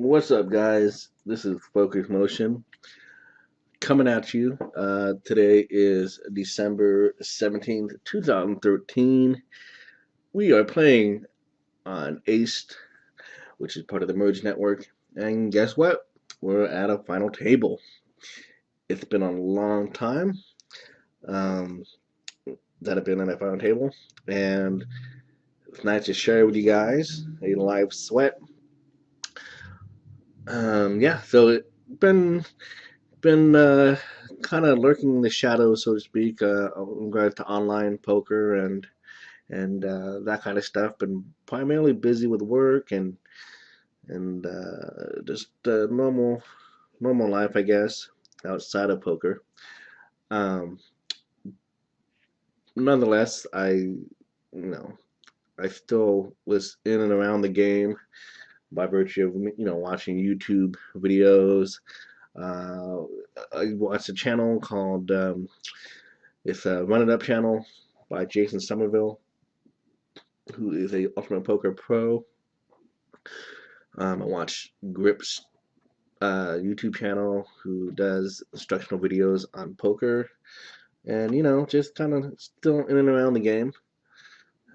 What's up, guys? This is Focus Motion coming at you. Today is December 17th, 2013. We are playing on Aced, which is part of the Merge Network. And guess what? We're at a final table. It's been a long time um, that I've been on that final table, and it's nice to share with you guys a live sweat. Yeah, so it's been kind of lurking in the shadows, so to speak, in regards to online poker and that kind of stuff. Been primarily busy with work and just normal life, I guess, outside of poker. Um, Nonetheless, I still was in and around the game by virtue of watching YouTube videos. Uh, I watched a channel called it's a Run It Up channel by Jason Somerville, who is a Ultimate Poker pro. I watch Grip's YouTube channel, who does instructional videos on poker, and just kind of still in and around the game.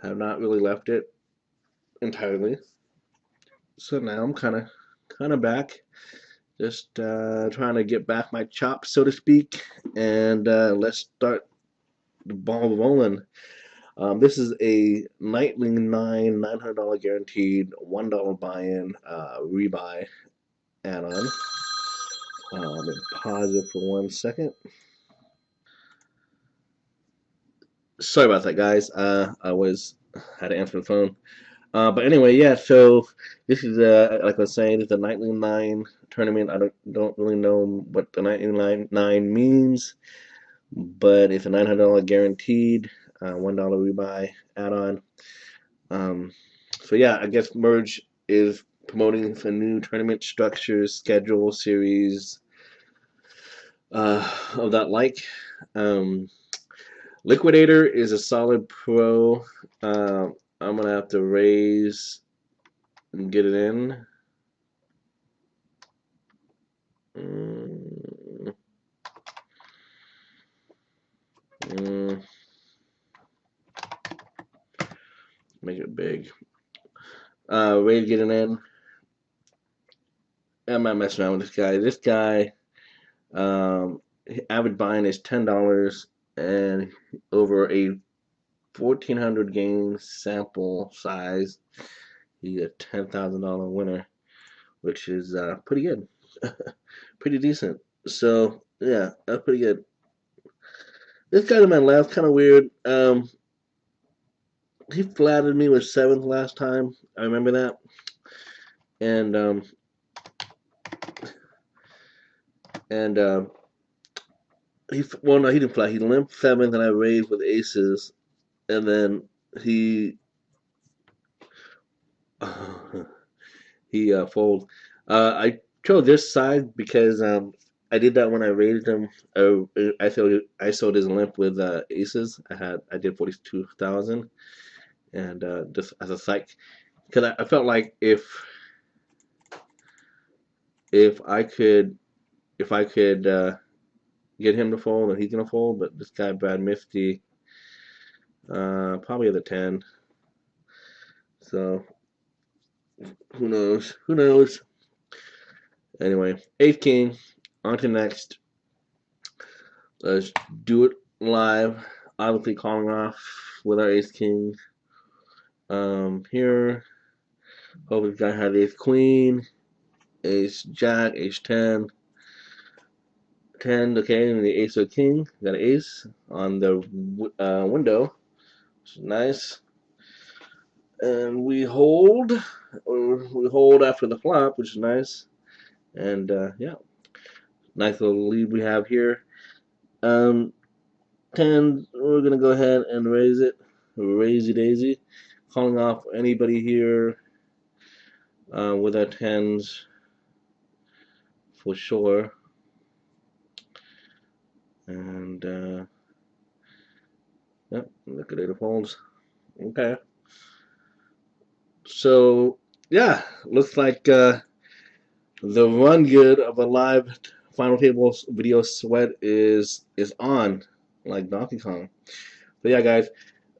Have not really left it entirely. So now I'm kind of back, just trying to get back my chops, so to speak, and let's start the ball rolling. This is a nightly $900 guaranteed $1 buy-in rebuy add-on. Let me pause it for 1 second. Sorry about that, guys. I had to answer the phone. But anyway, yeah. So this is like I was saying, it's a nightly nine tournament. I don't really know what the nightly nine means, but it's a $900 guaranteed $1 rebuy add-on. Um, so yeah, I guess Merge is promoting some new tournament structures, schedule, series of that like. Um, Liquidator is a solid pro. I'm gonna have to raise and get it in. Mm, mm, Make it big. Raise, get it in. I'm not messing around with this guy. This guy, average buy-in is $10, and over a 1,400 game sample size, he's a $10,000 winner, which is pretty good, pretty decent. So yeah, that's pretty good. This guy to my left, kind of weird. He flattered me with seventh last time. I remember that, and and well, no, he didn't flat. He limped seventh, and I raised with aces, and then he he fold. I chose this side because I did that when I raised him. I sold his limp with aces. I did 42,000, and just as a psych, because I felt like if I could if I could get him to fold, and he's gonna fold. But this guy Brad Mifty, probably at the 10. So who knows? Who knows? Anyway, eighth king. On to next. Let's do it live. Obviously calling off with our ace king. Here, hope this guy has ace queen, ace jack, ace 10. 10, okay, and the ace or king. Got an ace on the window. Which is nice. And we hold, or we hold after the flop, which is nice. And yeah, nice little lead we have here. 10, we're gonna go ahead and raise it, raisey daisy, calling off anybody here with our tens for sure. And yep, liquidator folds. Okay. So yeah, looks like The run good of a live final table video sweat is on, like Donkey Kong. But yeah, guys,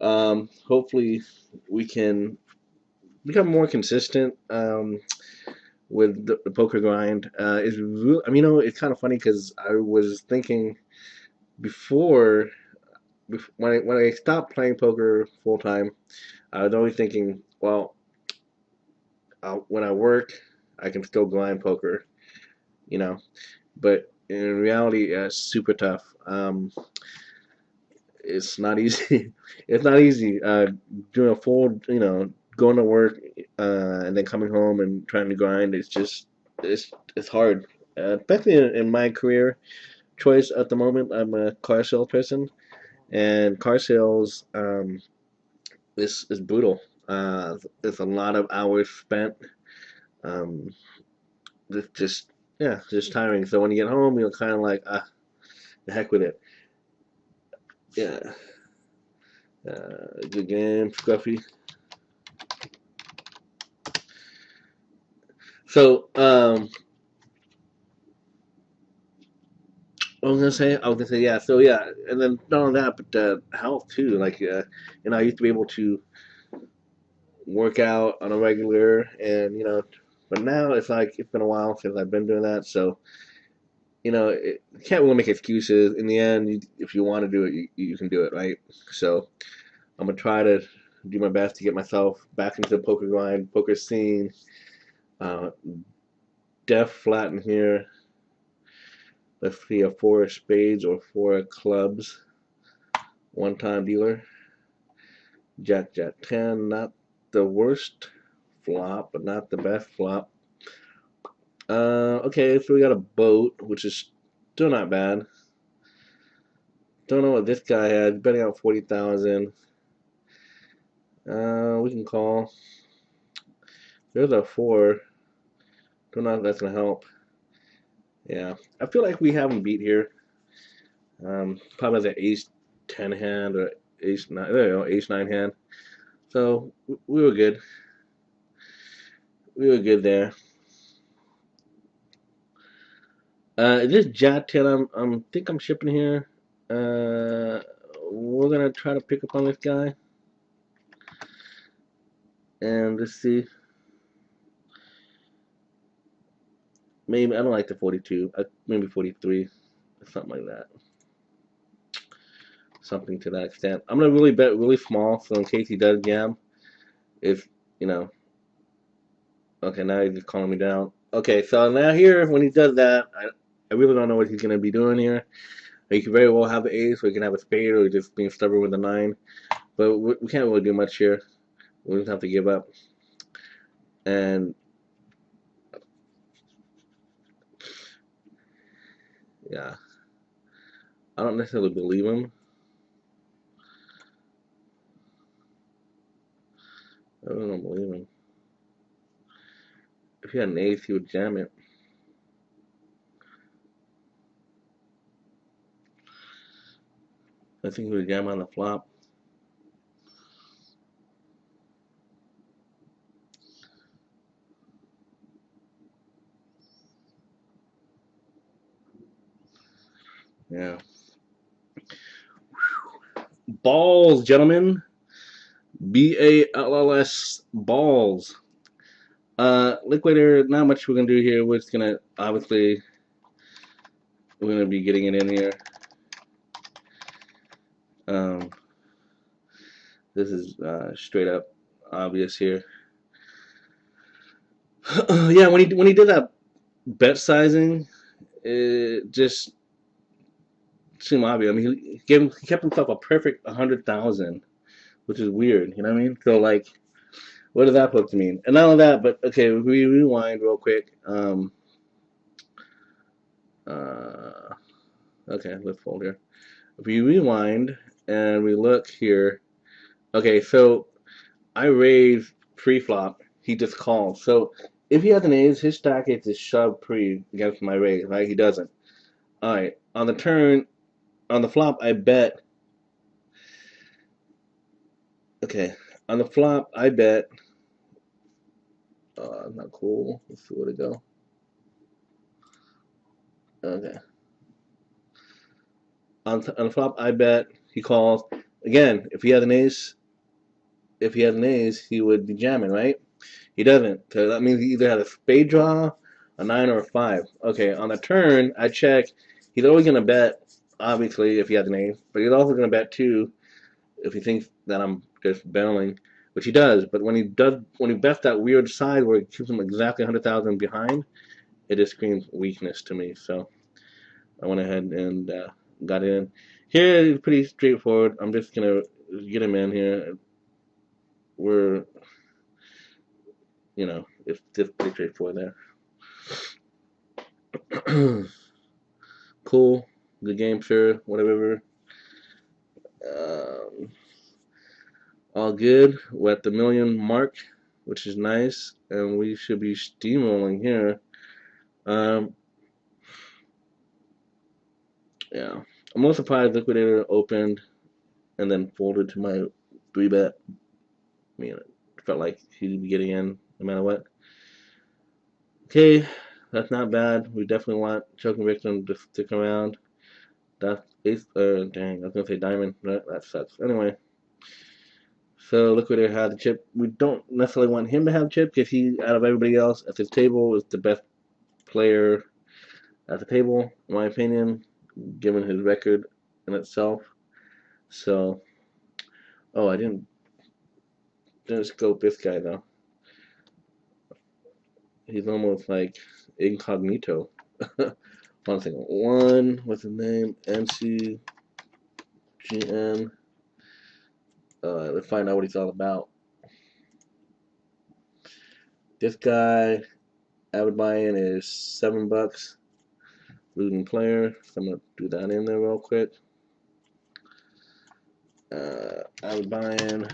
hopefully we can become more consistent with the poker grind. It's real. I mean, it's kind of funny because I was thinking before, when I stopped playing poker full time, I was always thinking, well, when I work, I can still grind poker, you know. But in reality, it's super tough. It's not easy. It's not easy. Doing a full, going to work and then coming home and trying to grind. It's hard. Especially in my career choice at the moment, I'm a car salesperson, and car sales is brutal. It's a lot of hours spent. Um, just yeah, just tiring. So when you get home, you're kind of like, the heck with it. Yeah. Good game, Scruffy. So, I was gonna say, yeah. So yeah, and then not only that, but health too. Like, I used to be able to work out on a regular, and but now it's like it's been a while since I've been doing that. So, you can't really make excuses. In the end, if you want to do it, you can do it, right? So, I'm gonna try to do my best to get myself back into the poker grind, poker scene. Uh, Def flat in here. Let's see, a four of spades or four of clubs. One time dealer. Jack, Jack 10. Not the worst flop, but not the best flop. Okay, so we got a boat, which is still not bad. Don't know what this guy has. Betting out 40,000. We can call. There's a four. Don't know if that's gonna help. Yeah, I feel like we have him beat here. Probably the ace 10 hand or ace 9. There you go, ace 9 hand. So we were good. We were good there. This Jat 10 I'm think I'm shipping here. We're gonna try to pick up on this guy and let's see. Maybe I don't like the 42. Maybe 43, something like that. Something to that extent. I'm gonna really bet really small, so in case he does jam, if you know. Okay, now he's just calling me down. Okay, so now here when he does that, I really don't know what he's gonna be doing here. He could very well have an ace, or he can have a spade, or just being stubborn with a 9. But we can't really do much here. We just have to give up. And yeah, I don't necessarily believe him. I really don't believe him. If he had an ace, he would jam it. I think he would jam on the flop. Yeah. Balls, gentlemen. BALLS balls. Liquidator, not much we're gonna do here. We're just gonna obviously we're gonna be getting it in here. Um, this is straight up obvious here. Yeah, when he did that bet sizing, it just seemed obvious. I mean, he kept himself a perfect 100,000, which is weird. You know what I mean? So like, what does that supposed to mean? And not only that, but okay, we rewind real quick. Uh, okay, let's fold here. If we rewind and we look here, okay, so I raised pre-flop. He just called. So if he has an ace, his stack is to shove pre against my raise, right? He doesn't. All right. On the turn, on the flop, I bet. Okay. On the flop, I bet. Not cool. Let's see where to go. Okay. On the flop, I bet he calls again. If he had an ace, he would be jamming, right? He doesn't. So that means he either had a spade draw, a nine, or a five. Okay, on the turn, I check. He's always gonna bet, obviously, if he has an ace, but he's also gonna bet too if he thinks that I'm just battling, which he does. But when he bets that weird side where it keeps him exactly 100,000 behind, it just screams weakness to me. So I went ahead and got in. Here is pretty straightforward. I'm just gonna get him in here. We're, it's just pretty straightforward there. Cool, good game, sure, whatever. Um, all good. We're at the million mark, which is nice, and we should be steamrolling here. Um, yeah, I'm a little surprised Liquidator opened and then folded to my 3-bet. I mean, it felt like he'd be getting in no matter what. Okay, that's not bad. We definitely want Choking Victim to stick around. That's ace. Dang, I was gonna say diamond. That sucks. Anyway, so Liquidator had the chip. We don't necessarily want him to have chip because he, out of everybody else at this table, is the best player at the table, in my opinion, given his record in itself. So, oh, I didn't scope this guy though. He's almost like incognito. One second. What's his name? NCGN. Let's find out what he's all about. This guy, average buy-in is $7. Losing player. So I'm gonna do that in there real quick. Average buy-in,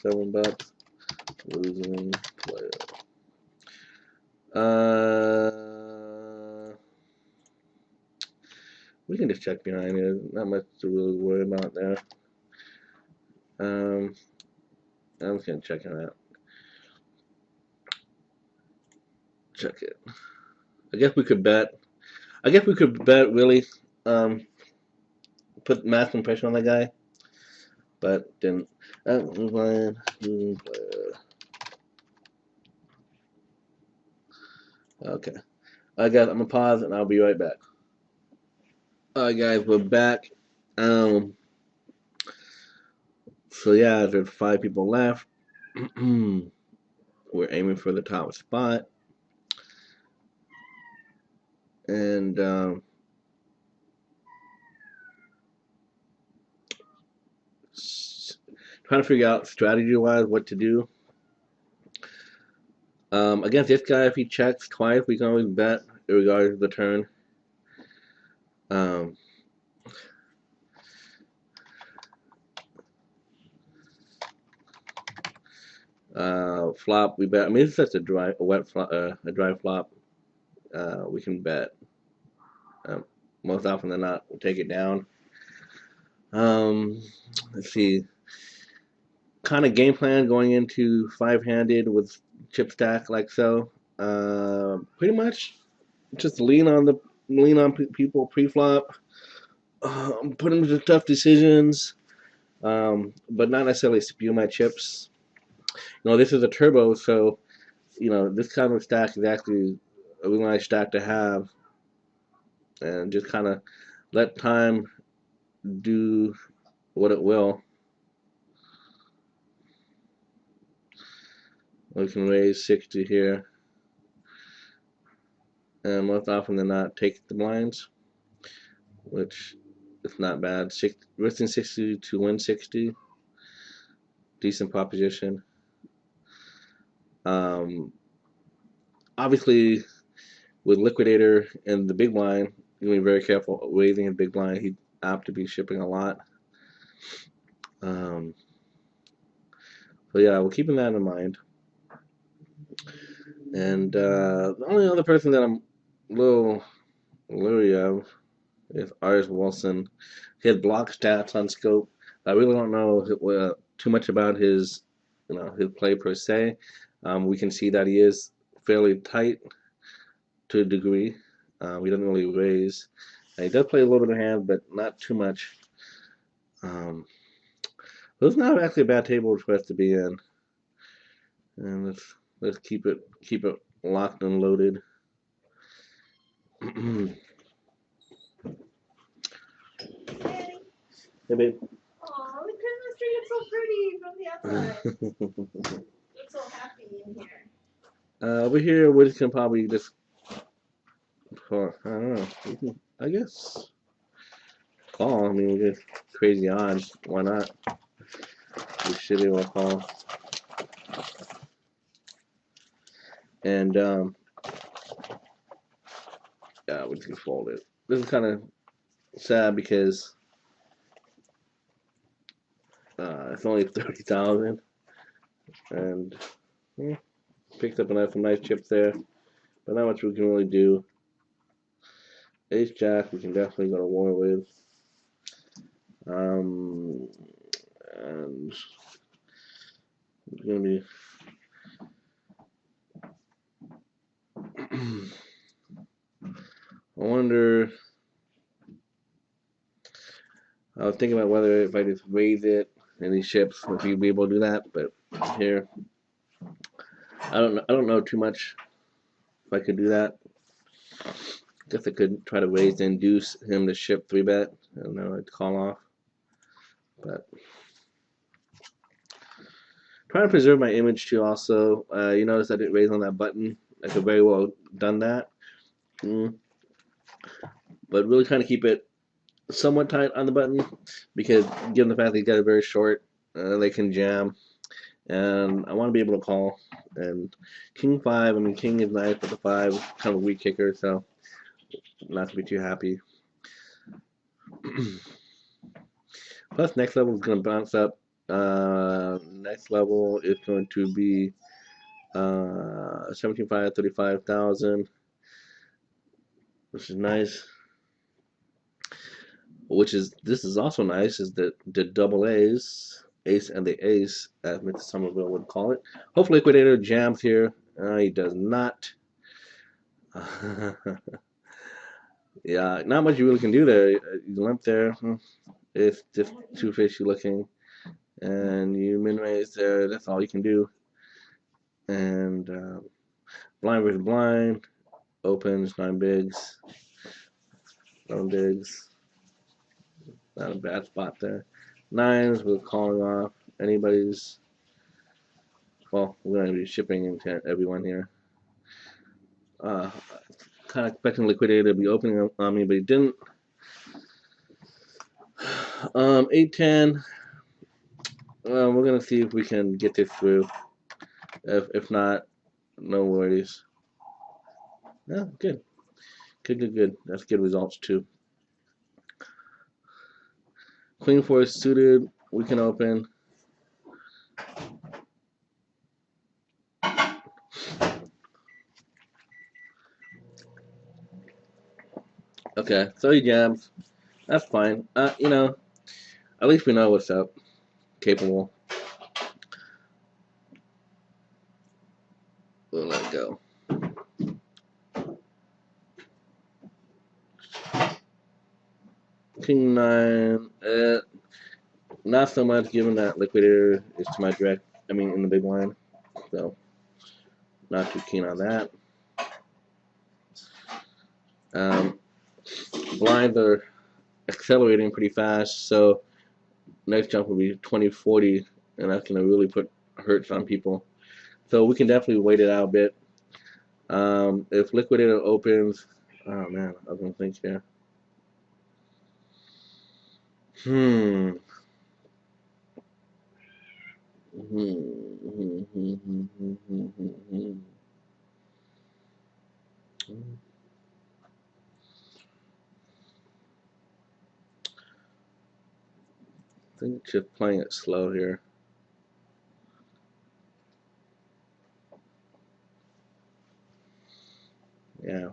$7. Losing player. We can just check behind it. Not much to really worry about there. I'm just gonna check it out. Check it. I guess we could bet. Really. Put maximum pressure on that guy, but didn't. Okay. Alright, guys. I'm gonna pause and I'll be right back. Alright, guys. We're back. So yeah, there's 5 people left. We're aiming for the top spot, and trying to figure out strategy-wise what to do. Against this guy, if he checks twice, we can always bet regardless of the turn. Flop, we bet. I mean, it's just a dry flop. We can bet. Most often than not, we'll take it down. Let's see. Kind of game plan going into 5-handed with chip stack like so. Pretty much just lean on people pre-flop. Put them to tough decisions, but not necessarily spew my chips. This is a turbo, so this kind of stack is actually a really nice stack to have, and just kind of let time do what it will. We can raise 60 here, and most often than not take the blinds, which is not bad. Risking 60 to win 60, decent proposition. Obviously, with Liquidator and the big blind, you be very careful raising a big blind. He'd apt to be shipping a lot. So yeah, we're keeping that in mind. And the only other person that I'm a little leery of is Aris Wilson. He has block stats on scope. I really don't know too much about his play per se. We can see that he is fairly tight to a degree. He doesn't really raise. He does play a little bit of hand, but not too much. Um, but it's not actually a bad table for us to be in. And let's keep it locked and loaded. Hey, babe. Aw, the Christmas tree is so pretty from the outside. Looks so happy in here. Over here, we're just gonna probably just, I don't know. I guess call. I mean, we get crazy odds. Why not? We should be able to call. And yeah, we just fold it. This is kind of sad because it's only 30,000, and picked up some nice chips there, but not much we can really do. Ace Jack, we can definitely go to war with. And it's gonna be. I wonder. I was thinking about whether if I just raise it and these chips, if you'd be able to do that. But here, I don't know. I don't know too much if I could do that. Guess I could try to raise and induce him to ship 3-bet, and then I'd call off. But trying to preserve my image too. Also, you notice I didn't raise on that button. I could very well done that. But really trying to keep it somewhat tight on the button because given the fact that he's got it very short, they can jam, and I want to be able to call. And King 5, I mean King is nice, but the 5 is kind of a weak kicker, so not to be too happy. Plus next level is going to bounce up. Next level is going to be 17,500, 35,000, which is nice. This is also nice is that the double A's, ace and the ace, as Mr. Somerville would call it. Hopefully Liquidator jams here. He does not. Yeah, not much you really can do there. You limp there. It's just too fishy looking. And you min raise there. That's all you can do. And blind versus blind. Opens 9 bigs. 11 bigs. Not a bad spot there. 9s, we're calling off anybody's. Well, we're going to be shipping into everyone here. Kind of expecting Liquidator to be opening on me, but he didn't. 8-10. We're going to see if we can get this through. If not, no worries. Yeah, good. Good. That's good results, too. Queen 4 suited. We can open. Okay, so he jams. That's fine. You know, at least we know what's up. Capable. We'll let it go. King 9. Not so much given that Liquidator is to my direct. I mean, in the big line. So, not too keen on that. Blinds are accelerating pretty fast, so next jump will be 2040, and that's going to really put hurts on people. So we can definitely wait it out a bit. If Liquidator opens, oh man, I was going to think here. I think just playing it slow here. Yeah.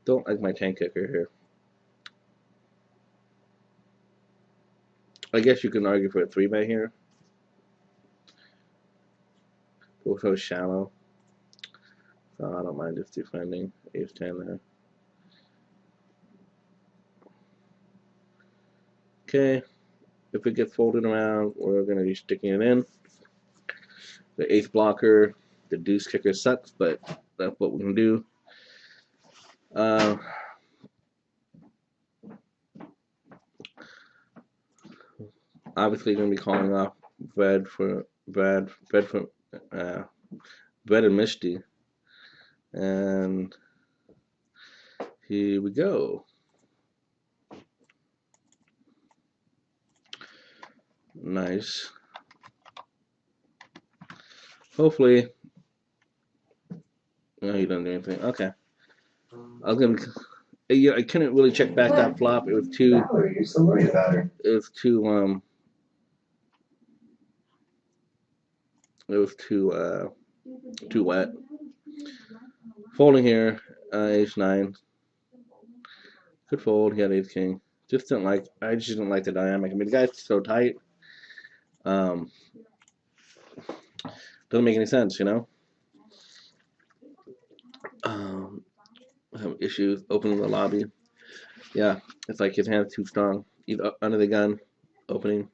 Don't like my tank kicker here. I guess you can argue for a 3-bet here. We're so shallow. So I don't mind just defending ace 10 there. Okay, if it gets folded around, we're going to be sticking it in. The ace blocker, the deuce kicker sucks, but that's what we can do. Obviously, going to be calling off Brad and Misty, and here we go. Nice. Hopefully, no, he doesn't do anything. Okay. I was gonna. Yeah, I couldn't really check back that flop. It was too. You're so worried about her. It was too. It was too wet. Folding here, ace nine. Could fold. He had ace king. Just didn't like. I just didn't like the dynamic. I mean, the guy's so tight. Doesn't make any sense, you know. Have issues opening the lobby. Yeah, it's like his hand's too strong. Either under the gun, opening.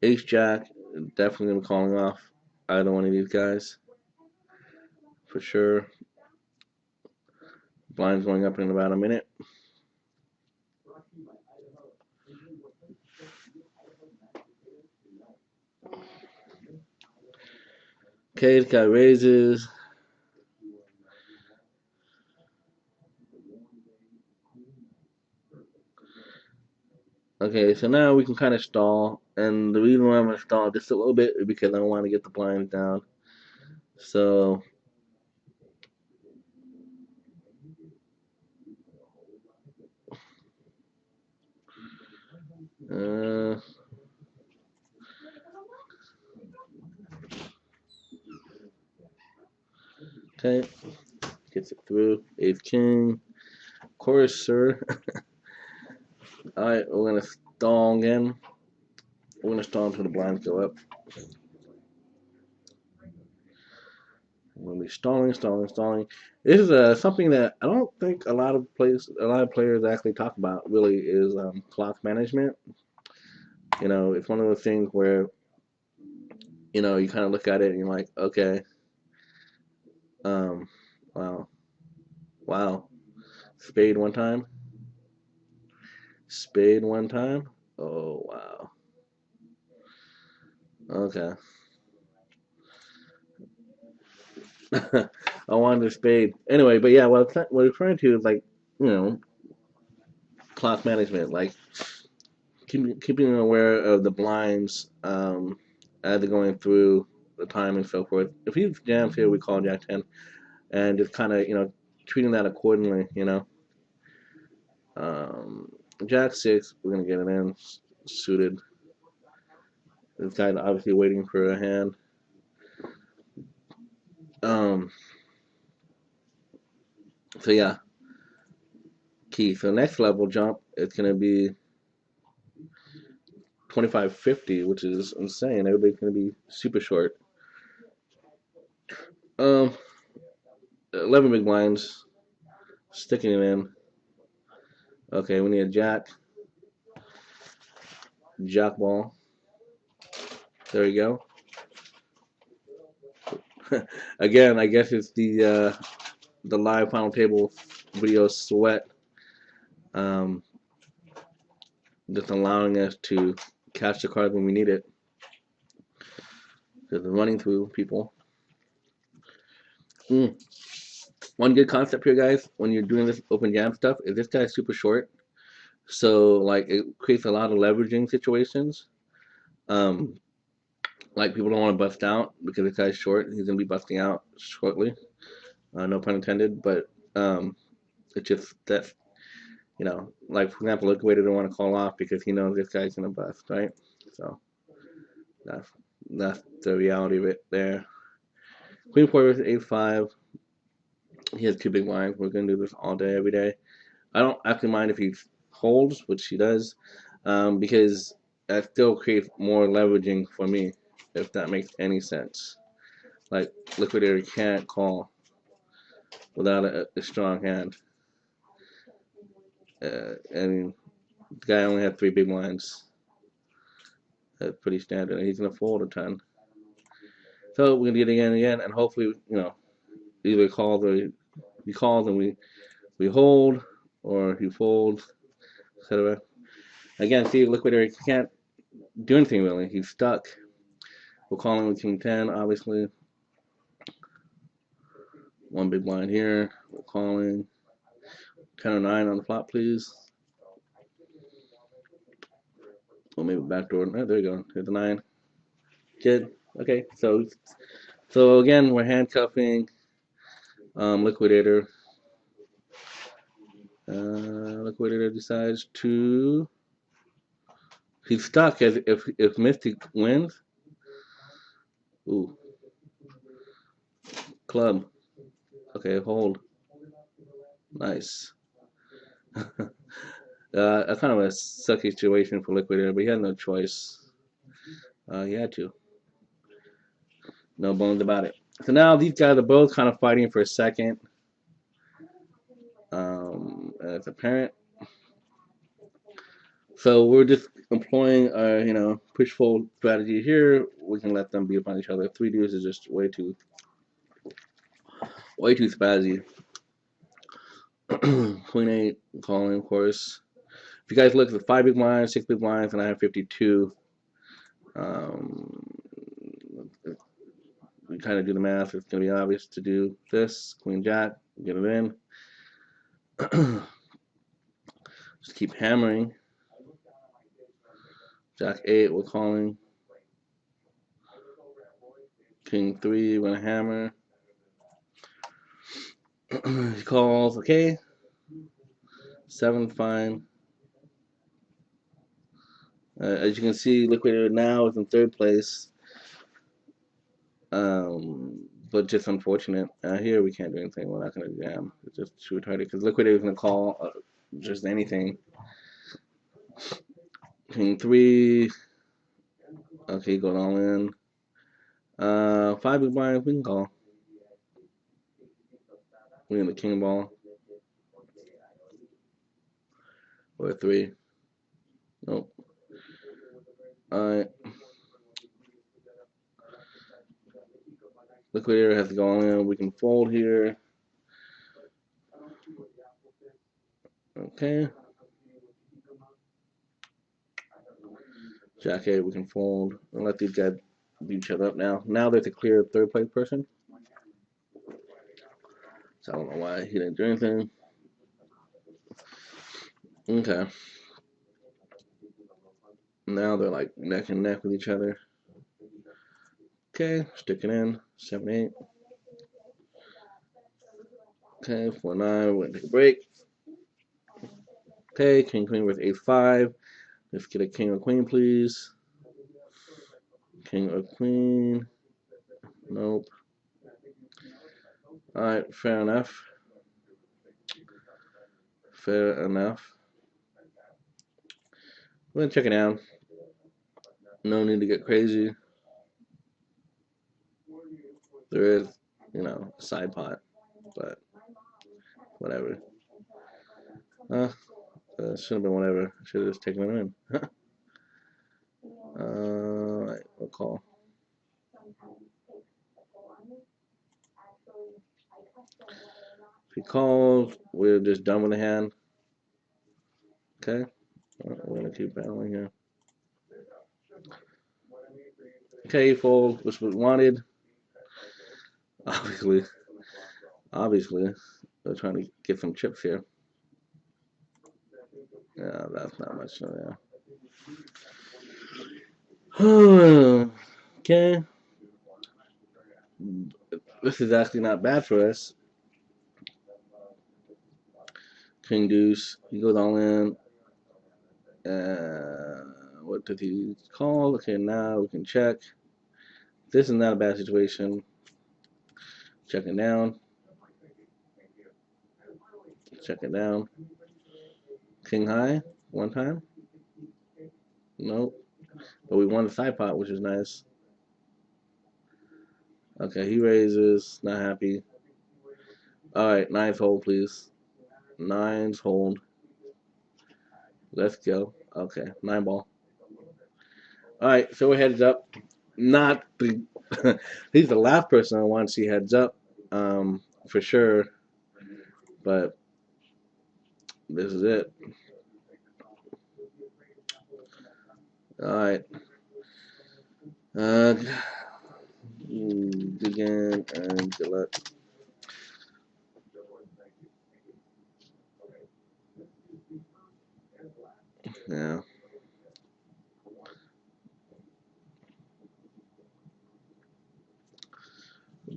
Ace Jack, definitely gonna be calling off either one of these guys. For sure. Blind's going up in about a minute. Okay, this guy raises. Okay, so now we can kind of stall, and the reason why I'm going to stall just a little bit is because I want to get the blinds down. So, okay, gets it through. Ace king, of course, sir. All right, we're going to stall again. We're going to stall until the blinds go up. We're going to be stalling. This is something that I don't think a lot of players actually talk about. Really, is clock management. You know, it's one of those things where you know you kind of look at it and you're like, okay, wow, spade one time. Oh wow. Okay. I wanted a spade. Anyway, but yeah, what I'm referring to is like, you know, clock management, like keeping aware of the blinds as they're going through the time and so forth. If he jams here, we call Jack 10, and just kind of, you know, treating that accordingly, you know. Jack 6, we're going to get it in suited. This guy's obviously waiting for a hand. So yeah, key. So next level jump, it's gonna be 25-50, which is insane. Everybody's gonna be super short. 11 big blinds, sticking it in. Okay, we need a jack ball. There you go. Again, I guess it's the live final table video sweat, just allowing us to catch the card when we need it. Because running through people. One good concept here, guys, when you're doing this open jam stuff, is this guy's super short. So, like, it creates a lot of leveraging situations. Like, people don't want to bust out because this guy's short. He's going to be busting out shortly. No pun intended, but it's just that, you know, like, for example, liquidator don't want to call off because he knows this guy's going to bust, right? So, that's the reality of it there. Queen 4 versus Ace 5. He has 2 big blinds. We're going to do this all day, every day. I don't actually mind if he holds, which he does, because that still creates more leveraging for me, if that makes any sense. Like, liquidator can't call without a strong hand. And the guy only had 3 big blinds. That's pretty standard. He's gonna fold a ton. So we're gonna get it again, and hopefully, either he calls and we hold, or he folds, etc. Again, see, liquidator, he can't do anything really. He's stuck. We're calling with king 10, obviously. 1 big blind here. We're calling 10 or 9 on the flop, please. Or maybe backdoor. Oh, there you go. Here's the 9. Good. Okay, so again, we're handcuffing liquidator. Liquidator decides to. He's stuck as if Mystic wins. Ooh. Club. Okay, hold. Nice. That's kind of a sucky situation for liquidator, but he had no choice. He had to. No bones about it. So now these guys are both kind of fighting for a second. It's apparent. So we're just employing a push fold strategy here. We can let them beat upon each other. 3 deuce is just way too spazzy. Queen 8 calling, of course. If you guys look at the 5 big blinds, 6 big blinds, and I have 52. We kind of do the math. It's going to be obvious to do this. Queen Jack, get it in. Just keep hammering. Jack 8, we're calling. King 3, we're going to hammer. He calls, okay. 7, fine. As you can see, Liquidator now is in 3rd place. But just unfortunate. Here we can't do anything. We're not going to jam. It's just too retarded because Liquidator is going to call just anything. King 3. Okay, going all in. 5 big blinds, we can call. We're in the king ball. Or 3. Nope. Alright. Liquidator has to go all in. We can fold here. Okay. Jack 8, we can fold. I'll let these guys beat each other up now. Now there's a clear 3rd place person. So I don't know why he didn't do anything. Okay. Now they're like neck and neck with each other. Okay, stick it in. 7, 8. Okay, 4, 9. We're gonna take a break. Okay, king queen with 8, 5. Let's get a king or queen, please. King or queen. Nope. Alright, fair enough. Fair enough. We're gonna check it out. No need to get crazy. There is, a side pot, but whatever. Should have been whatever. Should have just taken it in. Right, we'll call. If he calls, we're just done with the hand. Okay. We're gonna keep battling here. Okay, fold, which we wanted. Obviously, they're trying to get some chips here. Yeah, that's not much. Yeah. Okay. This is actually not bad for us. King deuce. He goes all in. What did he call? Okay, now we can check. This is not a bad situation. Check it down. Check it down. King high. One time. Nope. But we won the side pot, which is nice. Okay, he raises. Not happy. Alright, 9s hold, please. 9s hold. Let's go. Okay, 9 ball. All right, so we're heads up. Not the. He's the last person I want to see heads up, for sure. But this is it. All right. Uh, Begin and good luck. Yeah.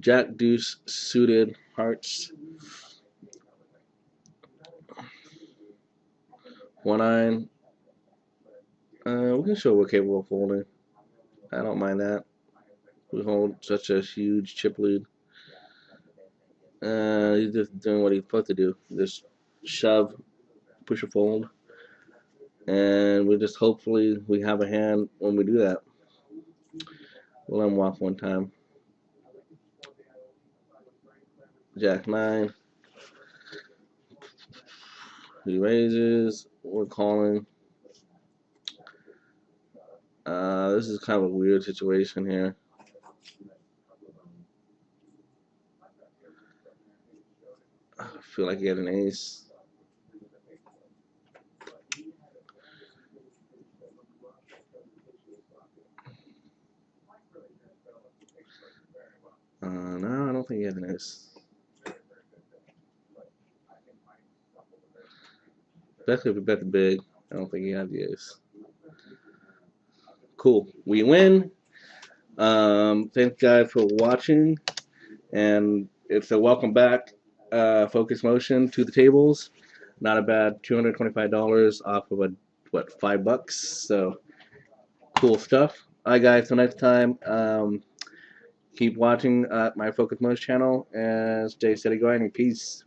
Jack Deuce suited hearts. 1-9. We can show we're capable of folding. I don't mind that. We hold such a huge chip lead. He's just doing what he's supposed to do. Just shove, push a fold, and we just hopefully we have a hand when we do that. We'll let him walk one time. Jack 9. He raises. We're calling. This is kind of a weird situation here. I feel like he had an ace. No, I don't think he had an ace. Especially if we bet the big. I don't think he had the ace. Cool. We win. Thanks guys for watching, and it's a welcome back, Focus Motion to the tables. Not a bad $225 off of a what, $5. So cool stuff. All right, guys. Till next time. Keep watching my Focus Motion channel and stay steady going. Peace.